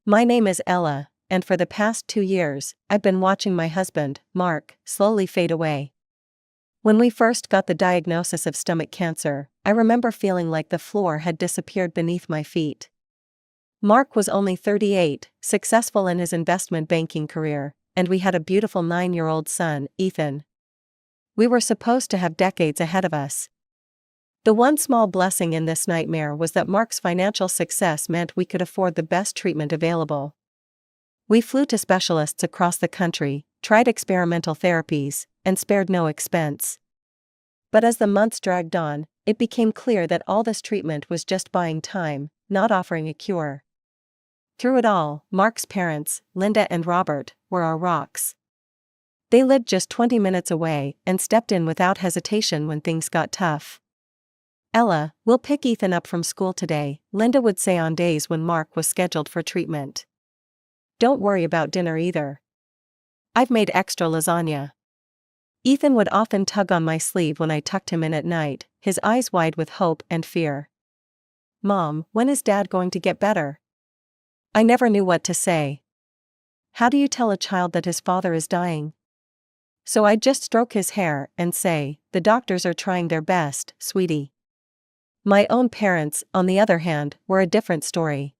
My name is Ella, and for the past 2 years, I've been watching my husband, Mark, slowly fade away. When we first got the diagnosis of stomach cancer, I remember feeling like the floor had disappeared beneath my feet. Mark was only 38, successful in his investment banking career, and we had a beautiful 9-year-old son, Ethan. We were supposed to have decades ahead of us. The one small blessing in this nightmare was that Mark's financial success meant we could afford the best treatment available. We flew to specialists across the country, tried experimental therapies, and spared no expense. But as the months dragged on, it became clear that all this treatment was just buying time, not offering a cure. Through it all, Mark's parents, Linda and Robert, were our rocks. They lived just 20 minutes away and stepped in without hesitation when things got tough. "Ella, we'll pick Ethan up from school today," Linda would say on days when Mark was scheduled for treatment. "Don't worry about dinner either. I've made extra lasagna." Ethan would often tug on my sleeve when I tucked him in at night, his eyes wide with hope and fear. "Mom, when is Dad going to get better?" I never knew what to say. How do you tell a child that his father is dying? So I'd just stroke his hair and say, "The doctors are trying their best, sweetie." My own parents, on the other hand, were a different story.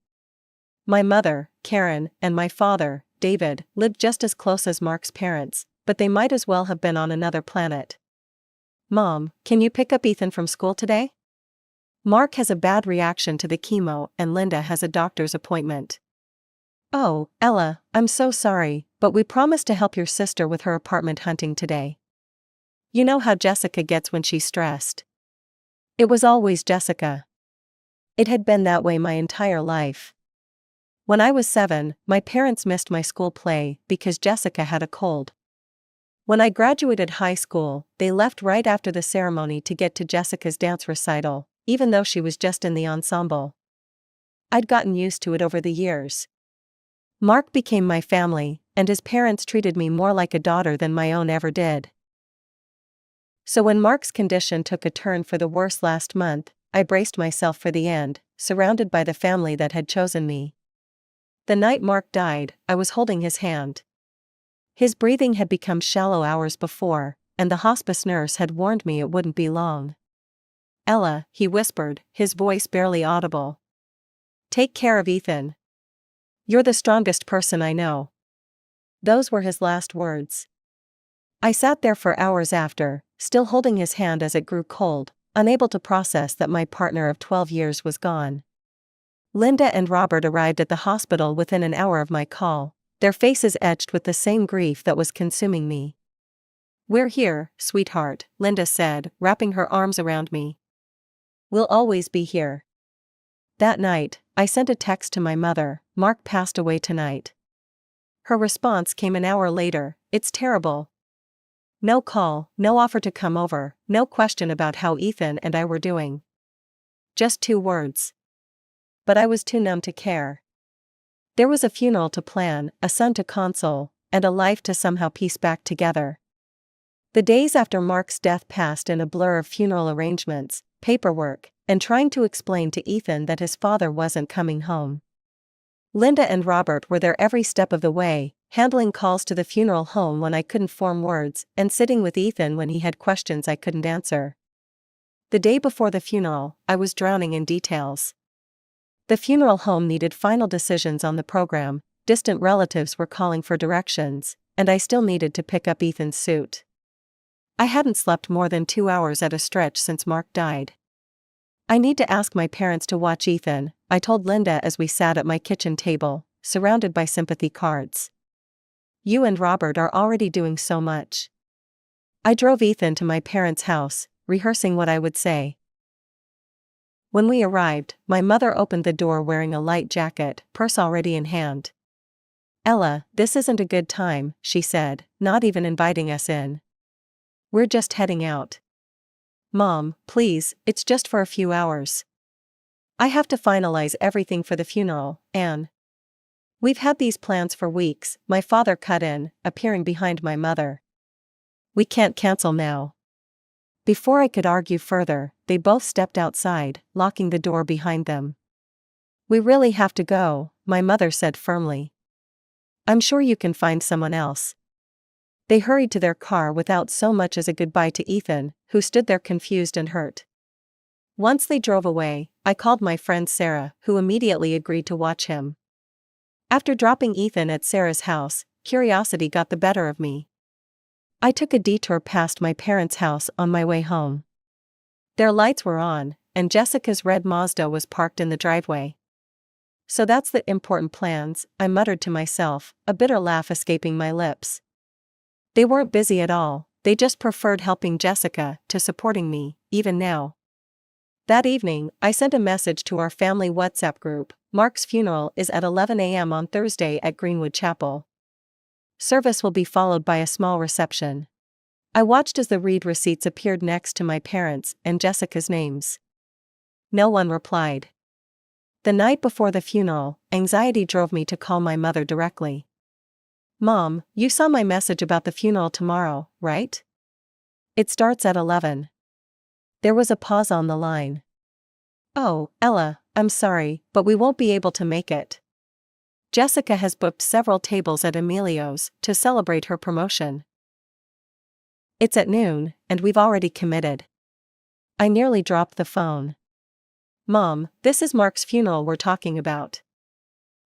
My mother, Karen, and my father, David, lived just as close as Mark's parents, but they might as well have been on another planet. "Mom, can you pick up Ethan from school today? Mark has a bad reaction to the chemo and Linda has a doctor's appointment." "Oh, Ella, I'm so sorry, but we promised to help your sister with her apartment hunting today. You know how Jessica gets when she's stressed." It was always Jessica. It had been that way my entire life. When I was 7, my parents missed my school play because Jessica had a cold. When I graduated high school, they left right after the ceremony to get to Jessica's dance recital, even though she was just in the ensemble. I'd gotten used to it over the years. Mark became my family, and his parents treated me more like a daughter than my own ever did. So when Mark's condition took a turn for the worse last month, I braced myself for the end, surrounded by the family that had chosen me. The night Mark died, I was holding his hand. His breathing had become shallow hours before, and the hospice nurse had warned me it wouldn't be long. "Ella," he whispered, his voice barely audible. "Take care of Ethan. You're the strongest person I know." Those were his last words. I sat there for hours after, still holding his hand as it grew cold, unable to process that my partner of 12 years was gone. Linda and Robert arrived at the hospital within an hour of my call, their faces etched with the same grief that was consuming me. "We're here, sweetheart," Linda said, wrapping her arms around me. "We'll always be here." That night, I sent a text to my mother, "Mark passed away tonight." Her response came an hour later, "It's terrible." No call, no offer to come over, no question about how Ethan and I were doing. Just 2 words. But I was too numb to care. There was a funeral to plan, a son to console, and a life to somehow piece back together. The days after Mark's death passed in a blur of funeral arrangements, paperwork, and trying to explain to Ethan that his father wasn't coming home. Linda and Robert were there every step of the way, handling calls to the funeral home when I couldn't form words, and sitting with Ethan when he had questions I couldn't answer. The day before the funeral, I was drowning in details. The funeral home needed final decisions on the program, distant relatives were calling for directions, and I still needed to pick up Ethan's suit. I hadn't slept more than 2 hours at a stretch since Mark died. "I need to ask my parents to watch Ethan," I told Linda as we sat at my kitchen table, surrounded by sympathy cards. "You and Robert are already doing so much." I drove Ethan to my parents' house, rehearsing what I would say. When we arrived, my mother opened the door wearing a light jacket, purse already in hand. "Ella, this isn't a good time," she said, not even inviting us in. "We're just heading out." "Mom, please, it's just for a few hours. I have to finalize everything for the funeral, and..." "We've had these plans for weeks," my father cut in, appearing behind my mother. "We can't cancel now." Before I could argue further, they both stepped outside, locking the door behind them. We really have to go, my mother said firmly. I'm sure you can find someone else. They hurried to their car without so much as a goodbye to Ethan, who stood there confused and hurt. Once they drove away, I called my friend Sarah, who immediately agreed to watch him. After dropping Ethan at Sarah's house, curiosity got the better of me. I took a detour past my parents' house on my way home. Their lights were on, and Jessica's red Mazda was parked in the driveway. So that's the important plans, I muttered to myself, a bitter laugh escaping my lips. They weren't busy at all, they just preferred helping Jessica to supporting me, even now. That evening, I sent a message to our family WhatsApp group. Mark's funeral is at 11 a.m. on Thursday at Greenwood Chapel. Service will be followed by a small reception. I watched as the read receipts appeared next to my parents' and Jessica's names. No one replied. The night before the funeral, anxiety drove me to call my mother directly. Mom, you saw my message about the funeral tomorrow, right? It starts at 11. There was a pause on the line. Oh, Ella, I'm sorry, but we won't be able to make it. Jessica has booked several tables at Emilio's to celebrate her promotion. It's at noon, and we've already committed. I nearly dropped the phone. Mom, this is Mark's funeral we're talking about.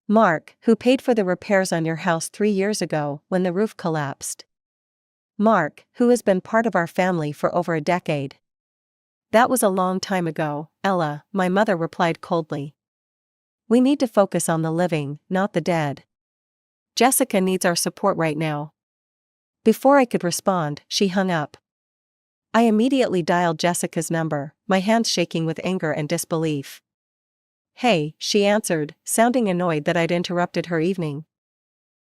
Mark, who paid for the repairs on your house 3 years ago when the roof collapsed. Mark, who has been part of our family for over a decade. That was a long time ago, Ella, my mother replied coldly. We need to focus on the living, not the dead. Jessica needs our support right now. Before I could respond, she hung up. I immediately dialed Jessica's number, my hands shaking with anger and disbelief. Hey, she answered, sounding annoyed that I'd interrupted her evening.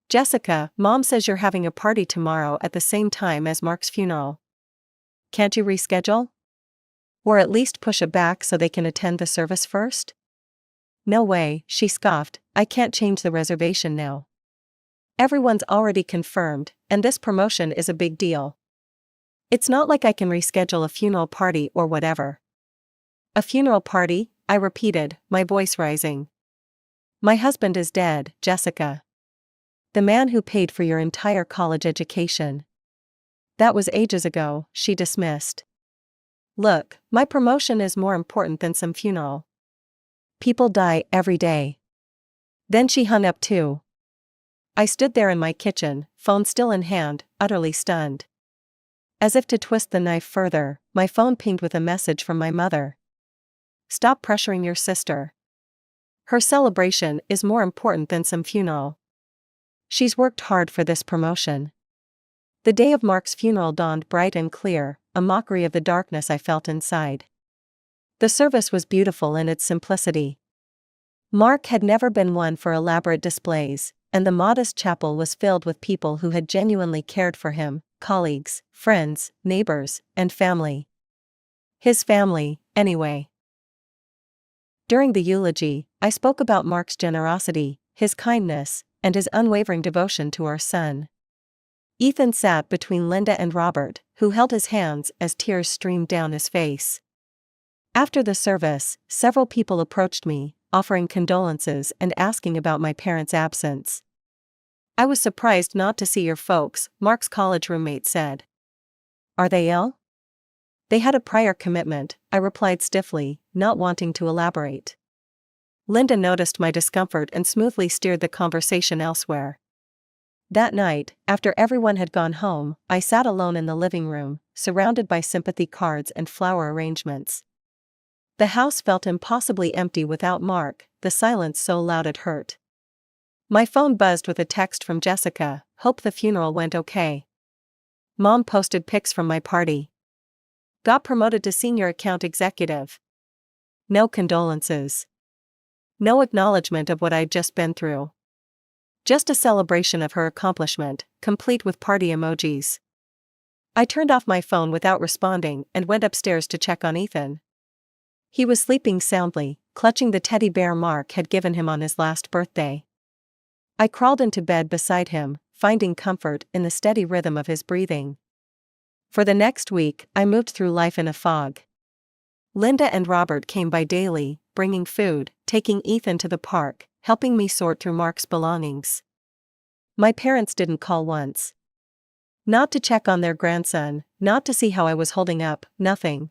Jessica, Mom says you're having a party tomorrow at the same time as Mark's funeral. Can't you reschedule? Or at least push it back so they can attend the service first? No way, she scoffed, I can't change the reservation now. Everyone's already confirmed, and this promotion is a big deal. It's not like I can reschedule a funeral party or whatever. A funeral party? I repeated, my voice rising. My husband is dead, Jessica. The man who paid for your entire college education. That was ages ago, she dismissed. Look, my promotion is more important than some funeral. People die every day. Then she hung up too. I stood there in my kitchen, phone still in hand, utterly stunned. As if to twist the knife further, my phone pinged with a message from my mother. Stop pressuring your sister. Her celebration is more important than some funeral. She's worked hard for this promotion. The day of Mark's funeral dawned bright and clear, a mockery of the darkness I felt inside. The service was beautiful in its simplicity. Mark had never been one for elaborate displays, and the modest chapel was filled with people who had genuinely cared for him, colleagues, friends, neighbors, and family. His family, anyway. During the eulogy, I spoke about Mark's generosity, his kindness, and his unwavering devotion to our son. Ethan sat between Linda and Robert, who held his hands as tears streamed down his face. After the service, several people approached me, offering condolences and asking about my parents' absence. I was surprised not to see your folks, Mark's college roommate said. Are they ill? They had a prior commitment, I replied stiffly, not wanting to elaborate. Linda noticed my discomfort and smoothly steered the conversation elsewhere. That night, after everyone had gone home, I sat alone in the living room, surrounded by sympathy cards and flower arrangements. The house felt impossibly empty without Mark, the silence so loud it hurt. My phone buzzed with a text from Jessica, hope the funeral went okay. Mom posted pics from my party. Got promoted to senior account executive. No condolences. No acknowledgement of what I'd just been through. Just a celebration of her accomplishment, complete with party emojis. I turned off my phone without responding and went upstairs to check on Ethan. He was sleeping soundly, clutching the teddy bear Mark had given him on his last birthday. I crawled into bed beside him, finding comfort in the steady rhythm of his breathing. For the next week, I moved through life in a fog. Linda and Robert came by daily, bringing food, taking Ethan to the park, helping me sort through Mark's belongings. My parents didn't call once. Not to check on their grandson, not to see how I was holding up, nothing.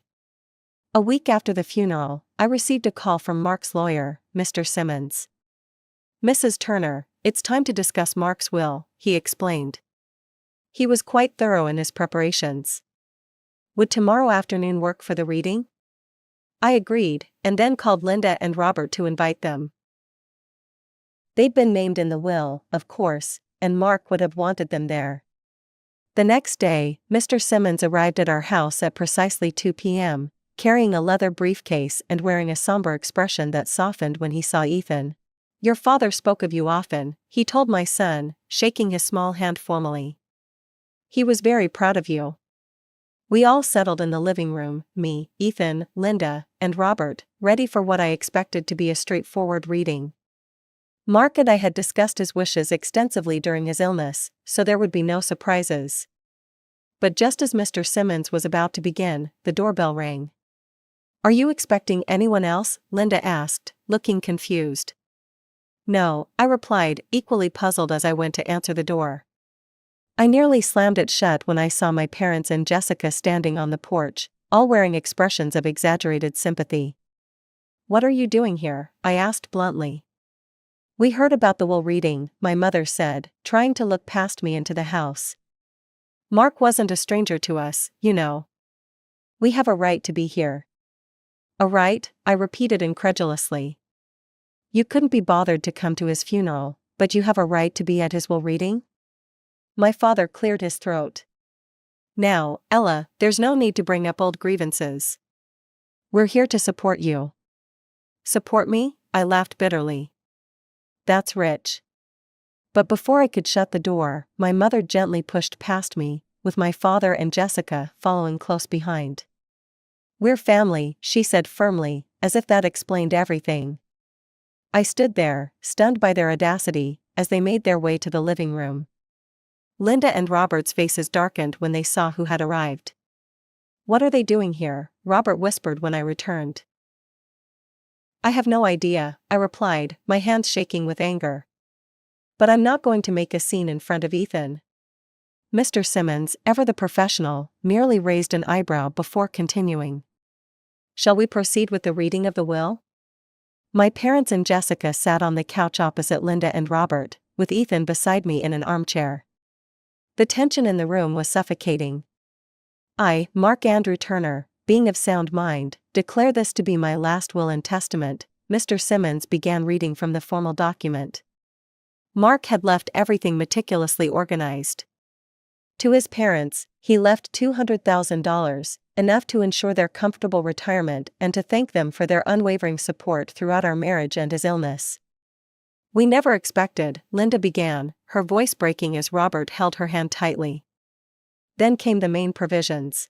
A week after the funeral, I received a call from Mark's lawyer, Mr. Simmons. "Mrs. Turner, it's time to discuss Mark's will," he explained. He was quite thorough in his preparations. Would tomorrow afternoon work for the reading? I agreed, and then called Linda and Robert to invite them. They'd been named in the will, of course, and Mark would have wanted them there. The next day, Mr. Simmons arrived at our house at precisely 2 p.m., carrying a leather briefcase and wearing a somber expression that softened when he saw Ethan. "Your father spoke of you often," he told my son, shaking his small hand formally. "He was very proud of you." We all settled in the living room, me, Ethan, Linda, and Robert, ready for what I expected to be a straightforward reading. Mark and I had discussed his wishes extensively during his illness, so there would be no surprises. But just as Mr. Simmons was about to begin, the doorbell rang. "Are you expecting anyone else?" Linda asked, looking confused. "No," I replied, equally puzzled as I went to answer the door. I nearly slammed it shut when I saw my parents and Jessica standing on the porch, all wearing expressions of exaggerated sympathy. "What are you doing here?" I asked bluntly. "We heard about the will reading," my mother said, trying to look past me into the house. "Mark wasn't a stranger to us, you know. We have a right to be here." "A right?" I repeated incredulously. "You couldn't be bothered to come to his funeral, but you have a right to be at his will reading?" My father cleared his throat. "Now, Ella, there's no need to bring up old grievances. We're here to support you." "Support me?" I laughed bitterly. "That's rich." But before I could shut the door, my mother gently pushed past me, with my father and Jessica following close behind. "We're family," she said firmly, as if that explained everything. I stood there, stunned by their audacity, as they made their way to the living room. Linda and Robert's faces darkened when they saw who had arrived. "What are they doing here?" Robert whispered when I returned. "I have no idea," I replied, my hands shaking with anger. "But I'm not going to make a scene in front of Ethan." Mr. Simmons, ever the professional, merely raised an eyebrow before continuing. "Shall we proceed with the reading of the will?" My parents and Jessica sat on the couch opposite Linda and Robert, with Ethan beside me in an armchair. The tension in the room was suffocating. I, Mark Andrew Turner, being of sound mind, declare this to be my last will and testament. Mr. Simmons began reading from the formal document. Mark had left everything meticulously organized. To his parents, he left $200,000, enough to ensure their comfortable retirement and to thank them for their unwavering support throughout our marriage and his illness. "We never expected," Linda began, her voice breaking as Robert held her hand tightly. Then came the main provisions.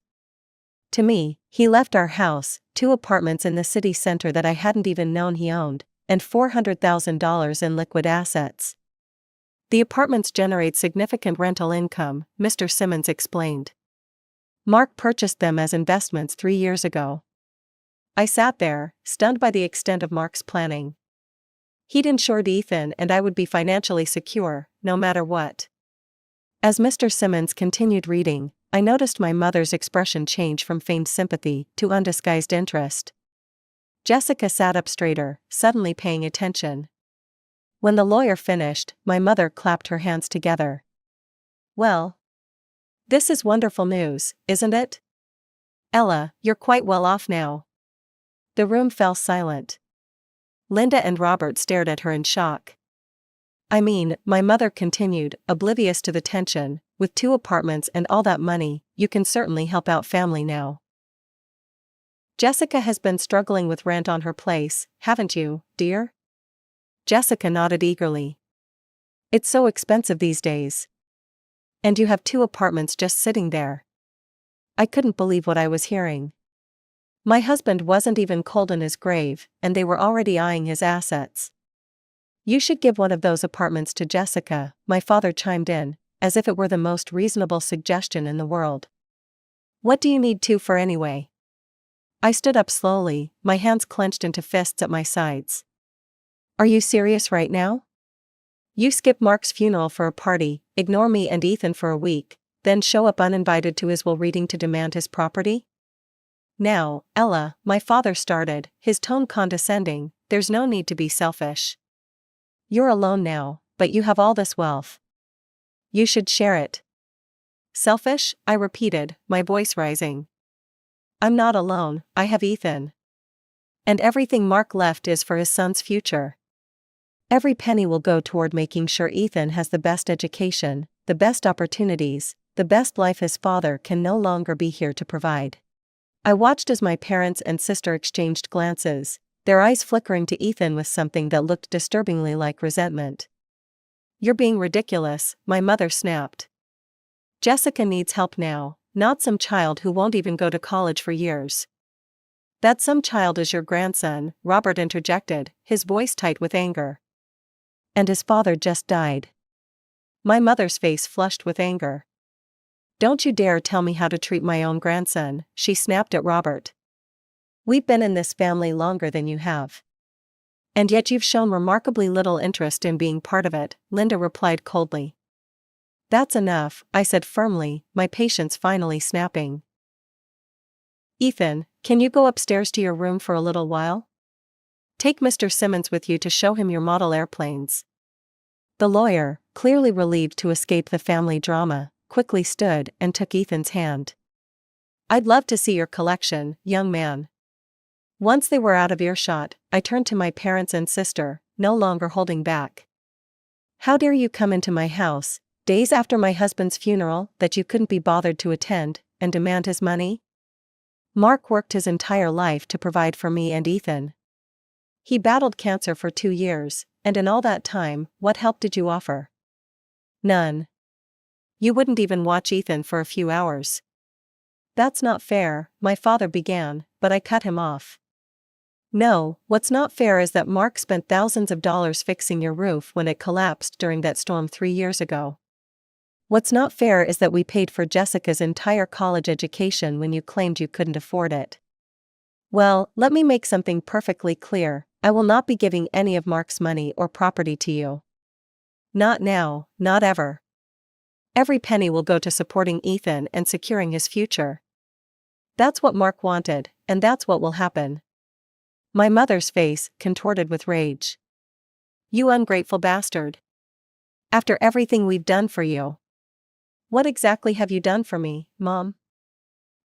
To me, he left our house, 2 apartments in the city center that I hadn't even known he owned, and $400,000 in liquid assets. "The apartments generate significant rental income," Mr. Simmons explained. "Mark purchased them as investments 3 years ago." I sat there, stunned by the extent of Mark's planning. He'd ensured Ethan and I would be financially secure, no matter what. As Mr. Simmons continued reading, I noticed my mother's expression change from feigned sympathy to undisguised interest. Jessica sat up straighter, suddenly paying attention. When the lawyer finished, my mother clapped her hands together. "Well, this is wonderful news, isn't it? Ella, you're quite well off now." The room fell silent. Linda and Robert stared at her in shock. "I mean," my mother continued, oblivious to the tension, "with 2 apartments and all that money, you can certainly help out family now. Jessica has been struggling with rent on her place, haven't you, dear?" Jessica nodded eagerly. "It's so expensive these days. And you have 2 apartments just sitting there." I couldn't believe what I was hearing. My husband wasn't even cold in his grave, and they were already eyeing his assets. "You should give one of those apartments to Jessica," my father chimed in, as if it were the most reasonable suggestion in the world. "What do you need 2 for anyway?" I stood up slowly, my hands clenched into fists at my sides. Are you serious right now? You skip Mark's funeral for a party, ignore me and Ethan for a week, then show up uninvited to his will reading to demand his property? Now, Ella, my father started, his tone condescending, there's no need to be selfish. You're alone now, but you have all this wealth. You should share it. Selfish? I repeated, my voice rising. I'm not alone, I have Ethan. And everything Mark left is for his son's future. Every penny will go toward making sure Ethan has the best education, the best opportunities, the best life his father can no longer be here to provide. I watched as my parents and sister exchanged glances, their eyes flickering to Ethan with something that looked disturbingly like resentment. You're being ridiculous, my mother snapped. Jessica needs help now, not some child who won't even go to college for years. That some child is your grandson, Robert interjected, his voice tight with anger. And his father just died. My mother's face flushed with anger. Don't you dare tell me how to treat my own grandson, she snapped at Robert. We've been in this family longer than you have. And yet you've shown remarkably little interest in being part of it, Linda replied coldly. That's enough, I said firmly, my patience finally snapping. Ethan, can you go upstairs to your room for a little while? Take Mr. Simmons with you to show him your model airplanes. The lawyer, clearly relieved to escape the family drama, quickly stood and took Ethan's hand. I'd love to see your collection, young man. Once they were out of earshot, I turned to my parents and sister, no longer holding back. How dare you come into my house, days after my husband's funeral that you couldn't be bothered to attend, and demand his money? Mark worked his entire life to provide for me and Ethan. He battled cancer for 2 years, and in all that time, what help did you offer? None. You wouldn't even watch Ethan for a few hours. That's not fair, my father began, but I cut him off. No, what's not fair is that Mark spent thousands of dollars fixing your roof when it collapsed during that storm 3 years ago. What's not fair is that we paid for Jessica's entire college education when you claimed you couldn't afford it. Well, let me make something perfectly clear, I will not be giving any of Mark's money or property to you. Not now, not ever. Every penny will go to supporting Ethan and securing his future. That's what Mark wanted, and that's what will happen. My mother's face contorted with rage. You ungrateful bastard. After everything we've done for you. What exactly have you done for me, Mom?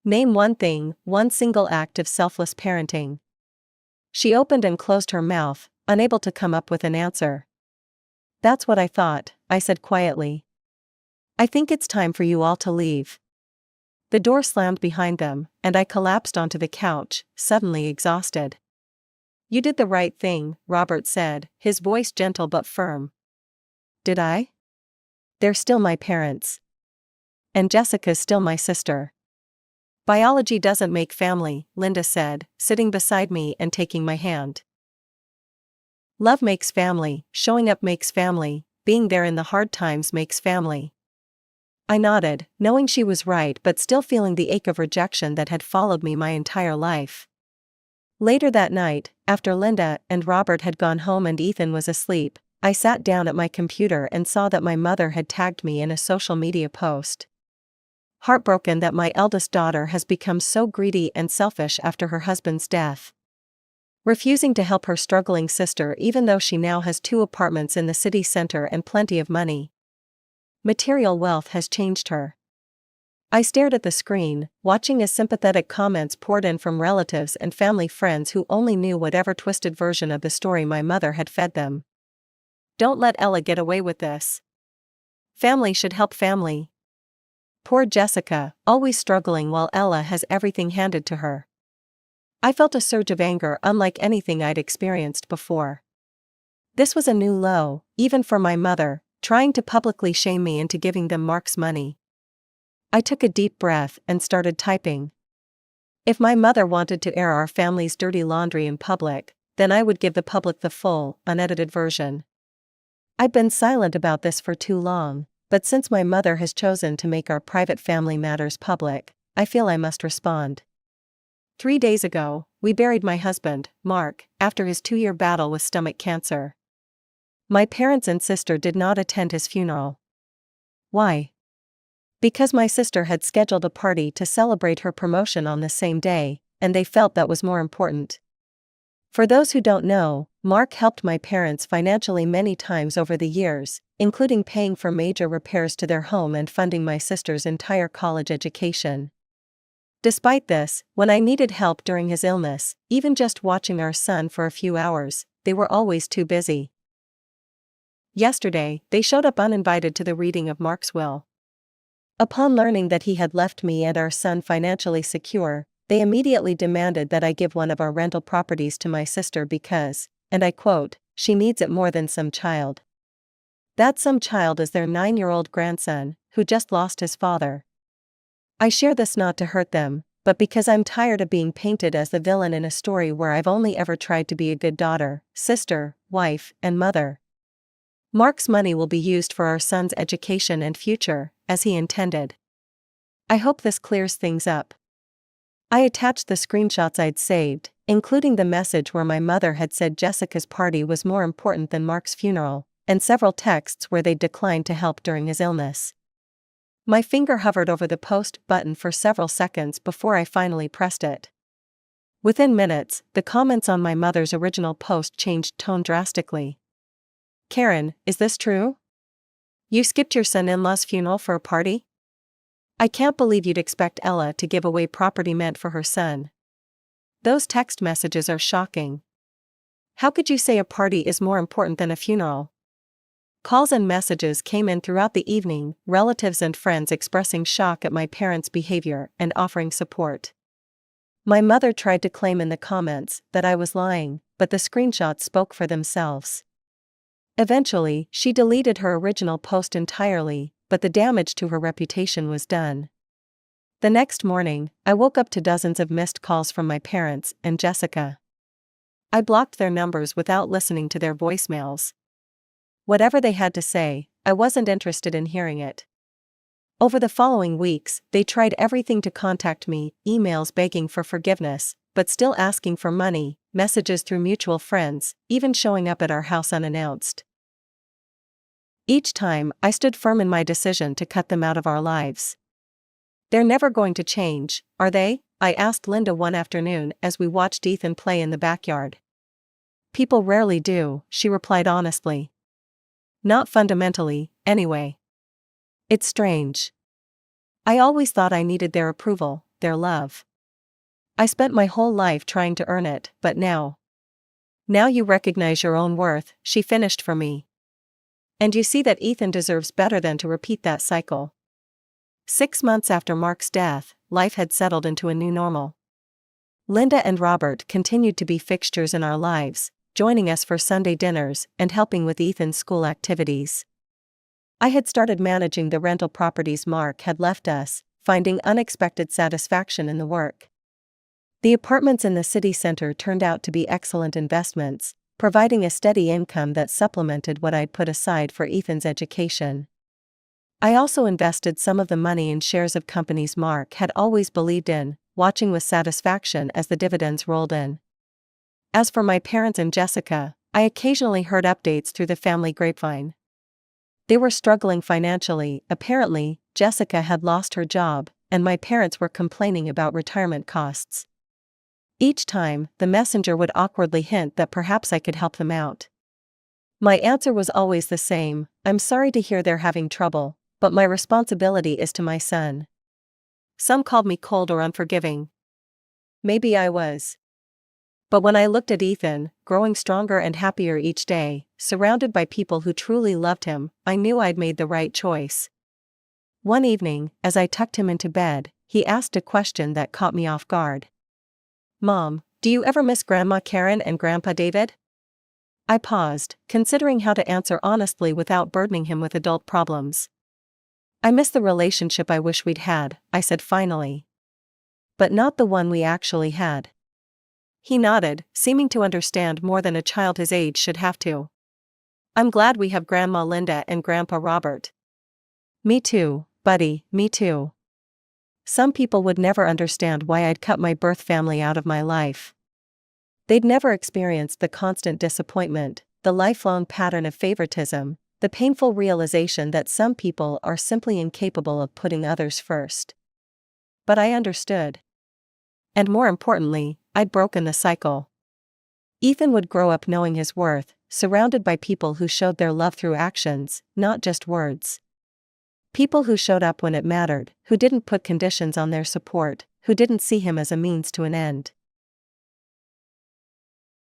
Name one thing, one single act of selfless parenting. She opened and closed her mouth, unable to come up with an answer. That's what I thought, I said quietly. I think it's time for you all to leave. The door slammed behind them, and I collapsed onto the couch, suddenly exhausted. You did the right thing, Robert said, his voice gentle but firm. Did I? They're still my parents. And Jessica's still my sister. Biology doesn't make family, Linda said, sitting beside me and taking my hand. Love makes family, showing up makes family, being there in the hard times makes family. I nodded, knowing she was right but still feeling the ache of rejection that had followed me my entire life. Later that night, after Linda and Robert had gone home and Ethan was asleep, I sat down at my computer and saw that my mother had tagged me in a social media post. Heartbroken that my eldest daughter has become so greedy and selfish after her husband's death. Refusing to help her struggling sister even though she now has 2 apartments in the city center and plenty of money. Material wealth has changed her. I stared at the screen, watching as sympathetic comments poured in from relatives and family friends who only knew whatever twisted version of the story my mother had fed them. Don't let Ella get away with this. Family should help family. Poor Jessica, always struggling while Ella has everything handed to her. I felt a surge of anger unlike anything I'd experienced before. This was a new low, even for my mother, trying to publicly shame me into giving them Mark's money. I took a deep breath and started typing. If my mother wanted to air our family's dirty laundry in public, then I would give the public the full, unedited version. I'd been silent about this for too long, but since my mother has chosen to make our private family matters public, I feel I must respond. 3 days ago, we buried my husband, Mark, after his 2-year battle with stomach cancer. My parents and sister did not attend his funeral. Why? Because my sister had scheduled a party to celebrate her promotion on the same day, and they felt that was more important. For those who don't know, Mark helped my parents financially many times over the years, including paying for major repairs to their home and funding my sister's entire college education. Despite this, when I needed help during his illness, even just watching our son for a few hours, they were always too busy. Yesterday, they showed up uninvited to the reading of Mark's will. Upon learning that he had left me and our son financially secure, they immediately demanded that I give one of our rental properties to my sister because, and I quote, "she needs it more than some child." That some child is their 9-year-old grandson, who just lost his father. I share this not to hurt them, but because I'm tired of being painted as the villain in a story where I've only ever tried to be a good daughter, sister, wife, and mother. Mark's money will be used for our son's education and future, as he intended. I hope this clears things up. I attached the screenshots I'd saved, including the message where my mother had said Jessica's party was more important than Mark's funeral, and several texts where they declined to help during his illness. My finger hovered over the post button for several seconds before I finally pressed it. Within minutes, the comments on my mother's original post changed tone drastically. "Karen, is this true? You skipped your son-in-law's funeral for a party? I can't believe you'd expect Ella to give away property meant for her son. Those text messages are shocking. How could you say a party is more important than a funeral?" Calls and messages came in throughout the evening, relatives and friends expressing shock at my parents' behavior and offering support. My mother tried to claim in the comments that I was lying, but the screenshots spoke for themselves. Eventually, she deleted her original post entirely, but the damage to her reputation was done. The next morning, I woke up to dozens of missed calls from my parents and Jessica. I blocked their numbers without listening to their voicemails. Whatever they had to say, I wasn't interested in hearing it. Over the following weeks, they tried everything to contact me, emails begging for forgiveness, but still asking for money, messages through mutual friends, even showing up at our house unannounced. Each time, I stood firm in my decision to cut them out of our lives. "They're never going to change, are they?" I asked Linda one afternoon as we watched Ethan play in the backyard. "People rarely do," she replied honestly. "Not fundamentally, anyway. It's strange. I always thought I needed their approval, their love. I spent my whole life trying to earn it, but now you recognize your own worth," she finished for me. "And you see that Ethan deserves better than to repeat that cycle." 6 months after Mark's death, life had settled into a new normal. Linda and Robert continued to be fixtures in our lives, joining us for Sunday dinners and helping with Ethan's school activities. I had started managing the rental properties Mark had left us, finding unexpected satisfaction in the work. The apartments in the city center turned out to be excellent investments, providing a steady income that supplemented what I'd put aside for Ethan's education. I also invested some of the money in shares of companies Mark had always believed in, watching with satisfaction as the dividends rolled in. As for my parents and Jessica, I occasionally heard updates through the family grapevine. They were struggling financially. Apparently, Jessica had lost her job, and my parents were complaining about retirement costs. Each time, the messenger would awkwardly hint that perhaps I could help them out. My answer was always the same: "I'm sorry to hear they're having trouble, but my responsibility is to my son." Some called me cold or unforgiving. Maybe I was. But when I looked at Ethan, growing stronger and happier each day, surrounded by people who truly loved him, I knew I'd made the right choice. One evening, as I tucked him into bed, he asked a question that caught me off guard. "Mom, do you ever miss Grandma Karen and Grandpa David?" I paused, considering how to answer honestly without burdening him with adult problems. "I miss the relationship I wish we'd had," I said finally. "But not the one we actually had." He nodded, seeming to understand more than a child his age should have to. "I'm glad we have Grandma Linda and Grandpa Robert." "Me too, buddy, me too." Some people would never understand why I'd cut my birth family out of my life. They'd never experienced the constant disappointment, the lifelong pattern of favoritism, the painful realization that some people are simply incapable of putting others first. But I understood. And more importantly, I'd broken the cycle. Ethan would grow up knowing his worth, surrounded by people who showed their love through actions, not just words. People who showed up when it mattered, who didn't put conditions on their support, who didn't see him as a means to an end.